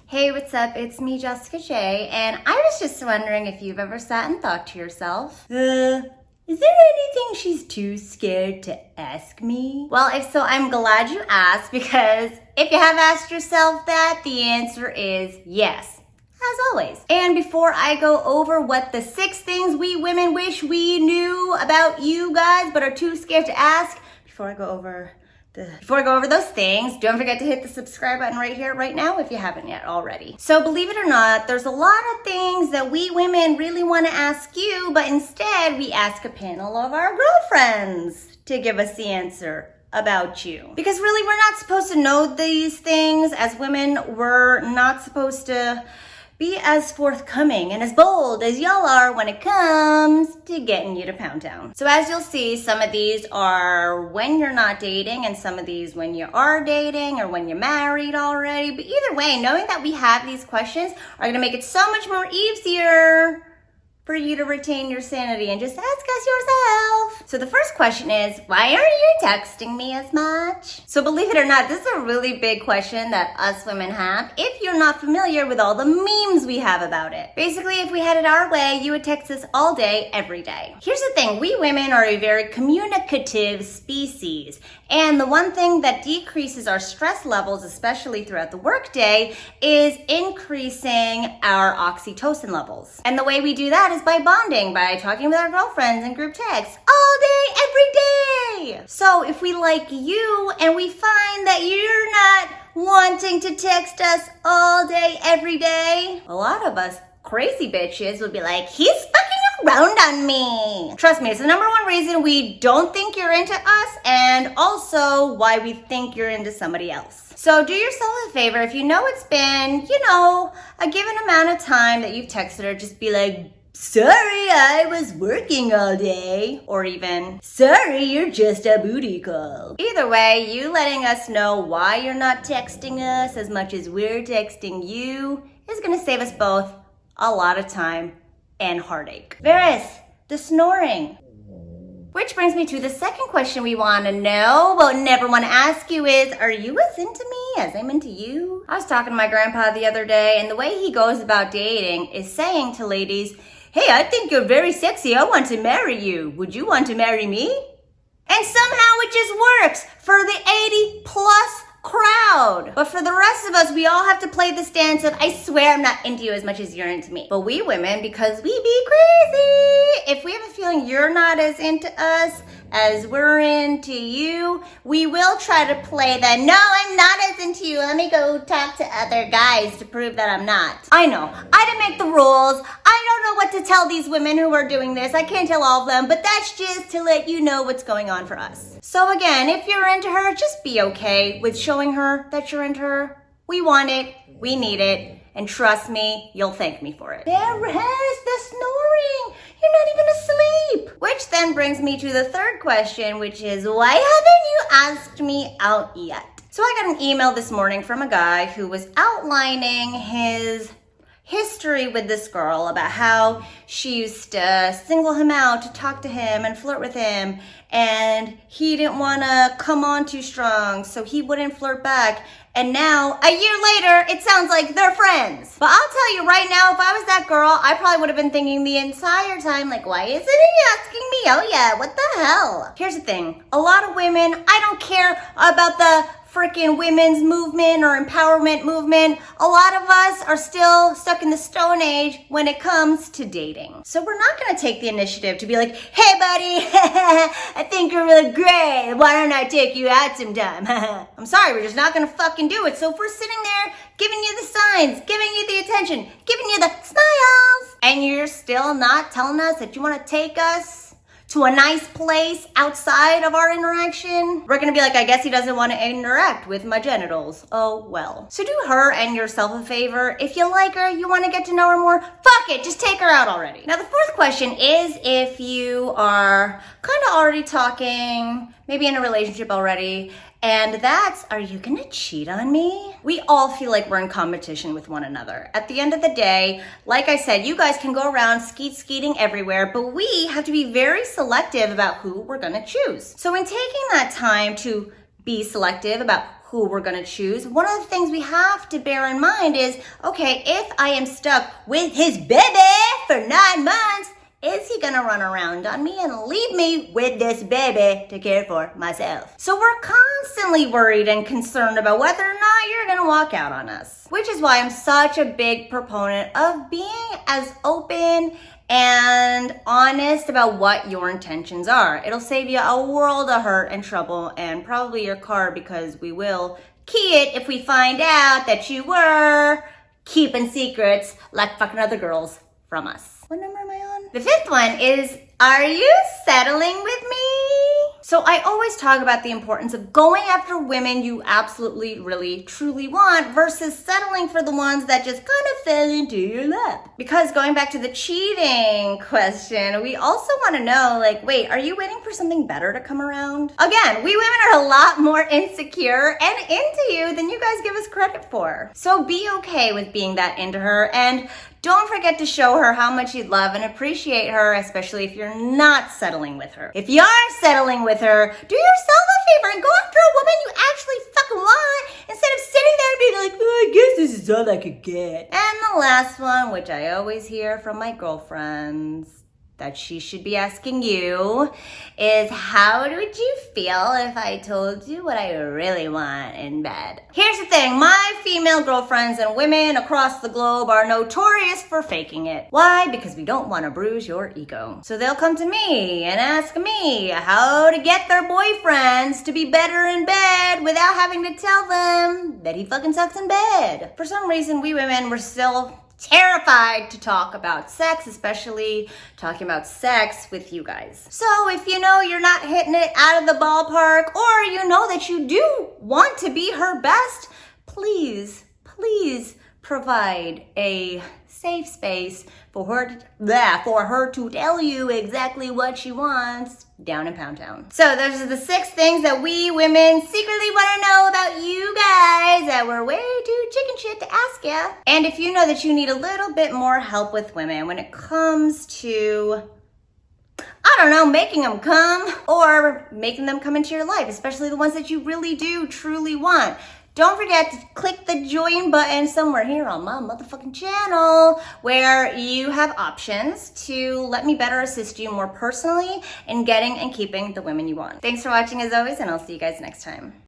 Hey, what's up? It's me, Jessica J, and I was just wondering if you've ever sat and thought to yourself, is there anything she's too scared to ask me? Well, if so, I'm glad you asked, because if you have asked yourself that, the answer is yes, as always. And before I go over what the 6 things we women wish we knew about you guys but are too scared to ask, before I go over those things, don't forget to hit the subscribe button right here, right now, if you haven't yet already. So believe it or not, there's a lot of things that we women really want to ask you, but instead we ask a panel of our girlfriends to give us the answer about you. Because really, we're not supposed to know these things. As women, we're not supposed to be as forthcoming and as bold as y'all are when it comes to getting you to Pound Town. So as you'll see, some of these are when you're not dating, and some of these when you are dating or when you're married already. But either way, knowing that we have these questions are gonna make it so much more easier for you to retain your sanity and just ask us yourself. So the first question is, why aren't you texting me as much? So believe it or not, this is a really big question that us women have if you're not familiar with all the memes we have about it. Basically, if we had it our way, you would text us all day, every day. Here's the thing, we women are a very communicative species. And the one thing that decreases our stress levels, especially throughout the workday, is increasing our oxytocin levels. And the way we do that is by bonding, by talking with our girlfriends in group texts all day, every day. So if we like you and we find that you're not wanting to text us all day, every day, a lot of us crazy bitches would be like, he's fucking around on me. Trust me, it's the number one reason we don't think you're into us, and also why we think you're into somebody else. So do yourself a favor, if you know it's been, a given amount of time that you've texted her, just be like, sorry, I was working all day. Or even, sorry, you're just a booty call. Either way, you letting us know why you're not texting us as much as we're texting you is gonna save us both a lot of time and heartache. Varys, the snoring. Which brings me to the second question we want to know, but never want to ask you is, are you as into me as I'm into you? I was talking to my grandpa the other day, and the way he goes about dating is saying to ladies, hey, I think you're very sexy. I want to marry you. Would you want to marry me? And somehow it just works for the 80+ crowd. But for the rest of us, we all have to play this dance of, I swear I'm not into you as much as you're into me. But we women, because we be crazy, if we have a feeling you're not as into us as we're into you, we will try to play the, no, I'm not as into you, let me go talk to other guys to prove that I'm not. I know, I didn't make the rules. I don't know what to tell these women who are doing this. I can't tell all of them, but that's just to let you know what's going on for us. So again, if you're into her, just be okay with showing her that you're into her. We want it, we need it, and trust me, you'll thank me for it. There has the snoring. You're not even asleep. Which then brings me to the third question, which is, why haven't you asked me out yet? So I got an email this morning from a guy who was outlining his history with this girl about how she used to single him out to talk to him and flirt with him, and he didn't want to come on too strong, so he wouldn't flirt back. And now, a year later, it sounds like they're friends. But I'll tell you right now, if I was that girl, I probably would have been thinking the entire time, like, why isn't he asking me out yet? What the hell? Here's the thing. A lot of women, I don't care about the freaking women's movement or empowerment movement. A lot of us are still stuck in the Stone Age when it comes to dating. So we're not gonna take the initiative to be like, hey buddy, I think you're really great. Why don't I take you out sometime? I'm sorry, we're just not gonna fucking do it. So if we're sitting there giving you the signs, giving you the attention, giving you the smiles, and you're still not telling us that you wanna take us to a nice place outside of our interaction, we're gonna be like, I guess he doesn't want to interact with my genitals. Oh well. So do her and yourself a favor. If you like her, you want to get to know her more, fuck it, just take her out already. Now the fourth question is, if you are kind of already talking, maybe in a relationship already, and that's, are you gonna cheat on me? We all feel like we're in competition with one another. At the end of the day, like I said, you guys can go around skeeting everywhere, but we have to be very selective about who we're gonna choose. So in taking that time to be selective about who we're gonna choose, one of the things we have to bear in mind is, okay, if I am stuck with his baby for 9 months, is he gonna run around on me and leave me with this baby to care for myself? So we're constantly worried and concerned about whether or not you're gonna walk out on us, which is why I'm such a big proponent of being as open and honest about what your intentions are. It'll save you a world of hurt and trouble and probably your car, because we will key it if we find out that you were keeping secrets like fucking other girls from us. What number am I on? The 5th one is, are you settling with me? So I always talk about the importance of going after women you absolutely, really, truly want versus settling for the ones that just kind of fell into your lap. Because going back to the cheating question, we also want to know, like, wait, are you waiting for something better to come around? Again, we women are a lot more insecure and into you than you guys give us credit for. So be okay with being that into her, and don't forget to show her how much you love and appreciate her, especially if you're not settling with her. If you are settling with her, do yourself a favor and go after a woman you actually fucking want instead of sitting there and being like, oh, I guess this is all I could get. And the last one, which I always hear from my girlfriends that she should be asking you, is how would you feel if I told you what I really want in bed? Here's the thing, my female girlfriends and women across the globe are notorious for faking it. Why? Because we don't want to bruise your ego. So they'll come to me and ask me how to get their boyfriends to be better in bed without having to tell them that he fucking sucks in bed. For some reason, we women were still terrified to talk about sex, especially talking about sex with you guys. So if you know you're not hitting it out of the ballpark, or you know that you do want to be her best, please provide a safe space for her to tell you exactly what she wants down in Pound Town. So those are the 6 things that we women secretly want to know about you guys that we're way too chicken shit to ask ya. And if you know that you need a little bit more help with women when it comes to, I don't know, making them come or making them come into your life, especially the ones that you really do truly want, don't forget to click the join button somewhere here on my motherfucking channel, where you have options to let me better assist you more personally in getting and keeping the women you want. Thanks for watching as always, and I'll see you guys next time.